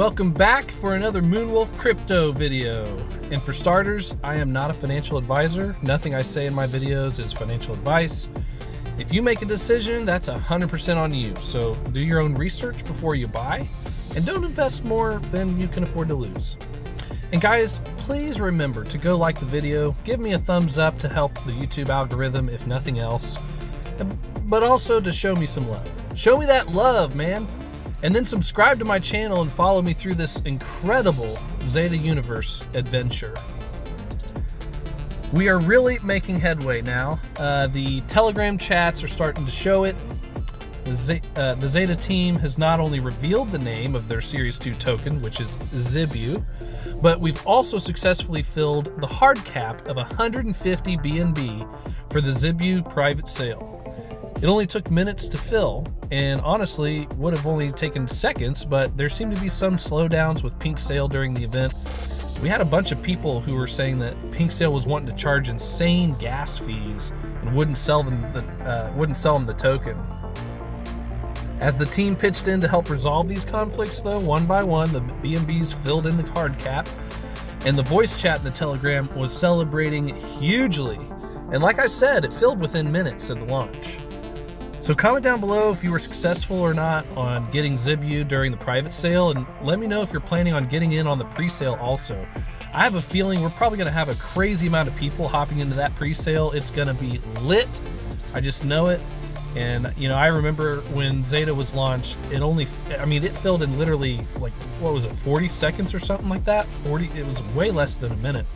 Welcome back for another Moonwolf Crypto video. And for starters, I am not a financial advisor. Nothing I say in my videos is financial advice. If you make a decision, that's 100% on you. So do your own research before you buy, and don't invest more than you can afford to lose. And guys, please remember to go like the video, give me a thumbs up to help the YouTube algorithm if nothing else, but also to show me some love. Show me that love, man. And then subscribe to my channel and follow me through this incredible ZADA universe adventure. We are really making headway now. The Telegram chats are starting to show it. The ZADA team has not only revealed the name of their Series 2 token, which is ZIBU, but we've also successfully filled the hard cap of 150 BNB for the ZIBU private sale. It only took minutes to fill, and honestly would have only taken seconds, but there seemed to be some slowdowns with Pink Sale during the event. We had a bunch of people who were saying that Pink Sale was wanting to charge insane gas fees and wouldn't sell them the token. As the team pitched in to help resolve these conflicts, though, one by one, the BNBs filled in the card cap, and the voice chat in the Telegram was celebrating hugely. And like I said, it filled within minutes of the launch. So comment down below if you were successful or not on getting ZIBU during the private sale, and let me know if you're planning on getting in on the pre-sale also. I have a feeling we're probably going to have a crazy amount of people hopping into that pre-sale. It's going to be lit. I just know it. And, you know, I remember when ZADA was launched, it filled in literally, like, what was it, 40 seconds or something like that? It was way less than a minute.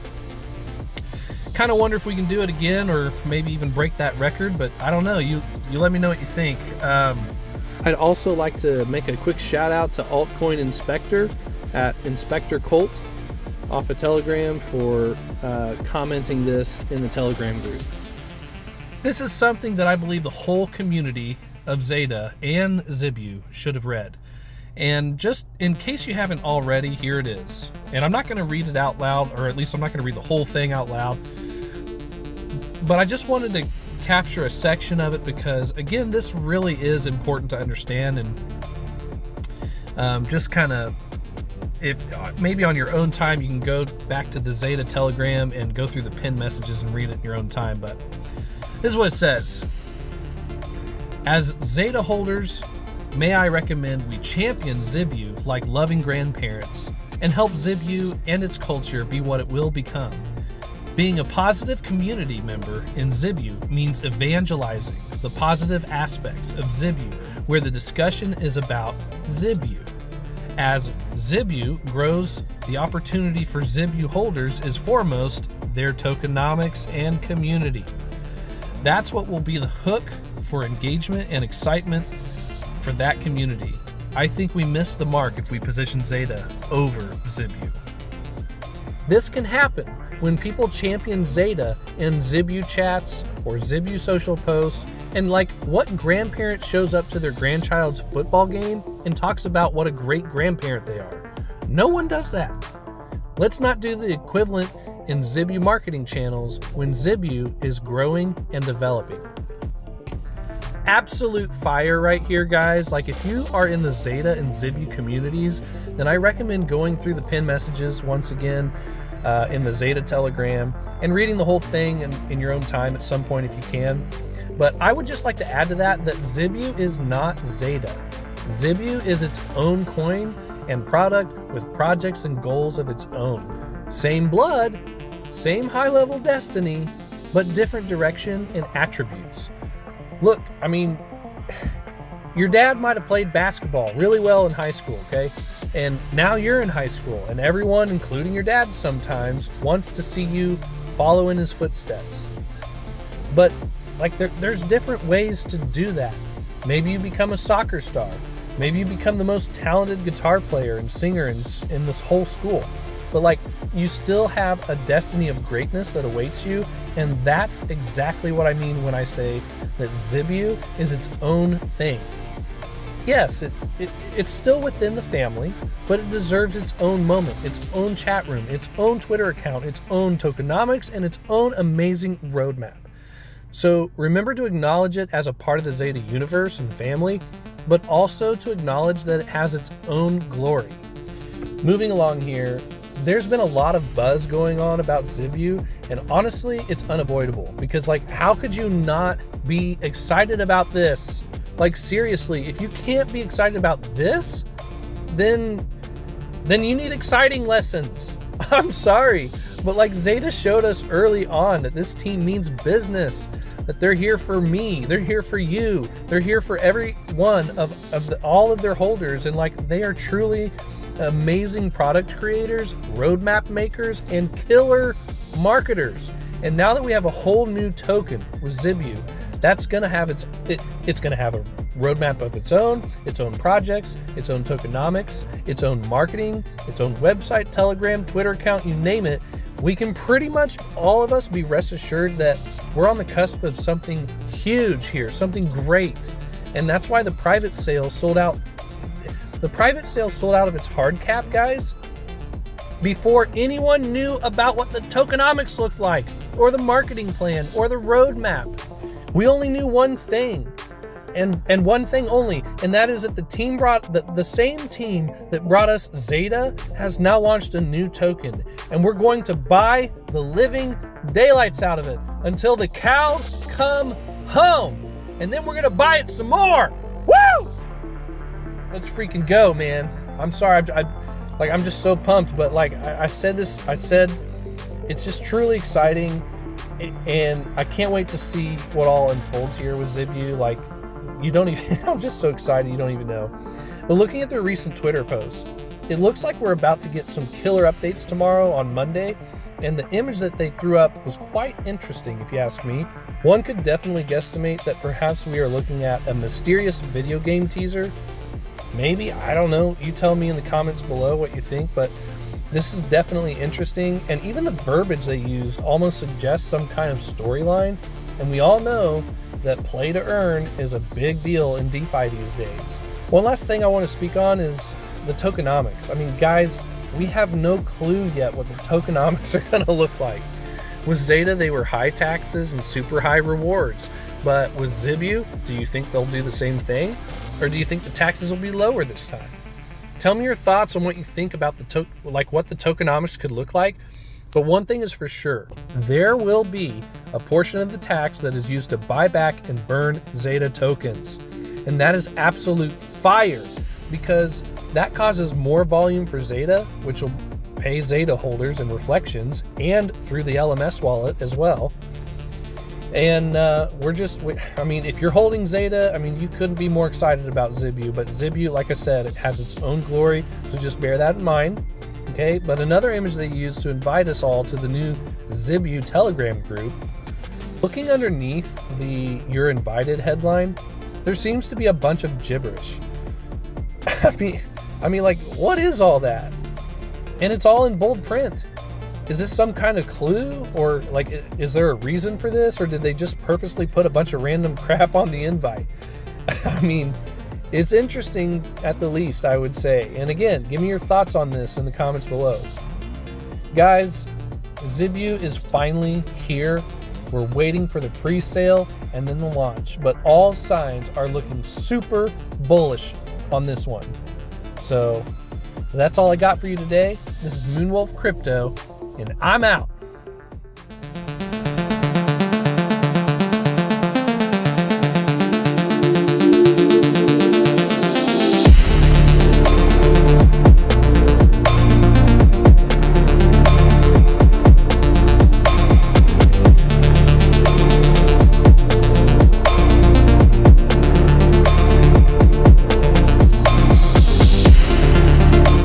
Kind of wonder if we can do it again, or maybe even break that record, but I don't know. You let me know what you think. I'd also like to make a quick shout out to Altcoin Inspector at Inspector Colt off of Telegram for commenting this in the Telegram group. This is something that I believe the whole community of ZADA and ZIBU should have read. And just in case you haven't already, here it is. And I'm not going to read it out loud, or at least I'm not going to read the whole thing out loud. But I just wanted to capture a section of it because, again, this really is important to understand. And just kind of, if maybe on your own time, you can go back to the ZADA Telegram and go through the pinned messages and read it in your own time. But this is what it says. As ZADA holders, may I recommend we champion ZIBU like loving grandparents and help ZIBU and its culture be what it will become. Being a positive community member in ZIBU means evangelizing the positive aspects of ZIBU, where the discussion is about ZIBU. As ZIBU grows, the opportunity for ZIBU holders is foremost their tokenomics and community. That's what will be the hook for engagement and excitement for that community. I think we missed the mark if we position ZADA over ZIBU. This can happen when people champion ZADA in ZIBU chats or ZIBU social posts, and like what grandparent shows up to their grandchild's football game and talks about what a great grandparent they are? No one does that. Let's not do the equivalent in ZIBU marketing channels when ZIBU is growing and developing. Absolute fire right here, guys. Like, if you are in the ZADA and ZIBU communities, then I recommend going through the pinned messages once again in the ZADA Telegram and reading the whole thing in your own time at some point if you can. But I would just like to add to that ZIBU is not ZADA. ZIBU is its own coin and product with projects and goals of its own. Same blood, same high-level destiny, but different direction and attributes. Look, I mean, your dad might have played basketball really well in high school, okay? And now you're in high school, and everyone, including your dad sometimes, wants to see you follow in his footsteps. But, like, there's different ways to do that. Maybe you become a soccer star. Maybe you become the most talented guitar player and singer in this whole school. But, like, you still have a destiny of greatness that awaits you, and that's exactly what I mean when I say that ZIBU is its own thing. Yes, it's still within the family, but it deserves its own moment, its own chat room, its own Twitter account, its own tokenomics, and its own amazing roadmap. So remember to acknowledge it as a part of the ZADA universe and family, but also to acknowledge that it has its own glory. moving along here, there's been a lot of buzz going on about ZIBU, and honestly, it's unavoidable because, like, how could you not be excited about this? Like, seriously, if you can't be excited about this, then you need exciting lessons. I'm sorry, but like ZADA showed us early on that this team means business, that they're here for me, they're here for you, they're here for every one of all of their holders, and like they are truly amazing product creators, roadmap makers, and killer marketers. And now that we have a whole new token with ZIBU, that's gonna have it's gonna have a roadmap of its own projects, its own tokenomics, its own marketing, its own website, Telegram, Twitter account, you name it. We can pretty much, all of us, be rest assured that we're on the cusp of something huge here, something great. And that's why the private sale sold out. The private sale sold out of its hard cap, guys, before anyone knew about what the tokenomics looked like, or the marketing plan, or the roadmap. We only knew one thing, and one thing only, and that is that the same team that brought us ZADA has now launched a new token, and we're going to buy the living daylights out of it until the cows come home, and then we're gonna buy it some more. Woo! Let's freaking go, man. I'm sorry, I'm just so pumped, but like I said it's just truly exciting, and I can't wait to see what all unfolds here with ZIBU. Like, you don't even, I'm just so excited you don't even know. But looking at their recent Twitter posts, it looks like we're about to get some killer updates tomorrow on Monday, and the image that they threw up was quite interesting if you ask me. One could definitely guesstimate that perhaps we are looking at a mysterious video game teaser. Maybe, I don't know, you tell me in the comments below what you think, but this is definitely interesting, and even the verbiage they used almost suggests some kind of storyline, and we all know that play to earn is a big deal in DeFi these days. One last thing I want to speak on is the tokenomics. I mean, guys, we have no clue yet what the tokenomics are going to look like. With ZADA, they were high taxes and super high rewards, but with ZIBU, do you think they'll do the same thing? Or do you think the taxes will be lower this time? Tell me your thoughts on what you think about what the tokenomics could look like. But one thing is for sure, there will be a portion of the tax that is used to buy back and burn ZADA tokens. And that is absolute fire, because that causes more volume for ZADA, which will pay ZADA holders in reflections and through the LMS wallet as well. And I mean, if you're holding ZADA, I mean, you couldn't be more excited about ZIBU. But ZIBU, like I said, it has its own glory, so just bear that in mind. Okay, but another image they used to invite us all to the new ZIBU Telegram group, looking underneath the "You're Invited" headline, there seems to be a bunch of gibberish. I mean, like, what is all that? And it's all in bold print. Is this some kind of clue, or like, is there a reason for this, or did they just purposely put a bunch of random crap on the invite? I mean, it's interesting at the least, I would say. And again, give me your thoughts on this in the comments below. Guys, ZIBU is finally here. We're waiting for the pre-sale and then the launch, but all signs are looking super bullish on this one. So that's all I got for you today. This is Moonwolf Crypto, and I'm out.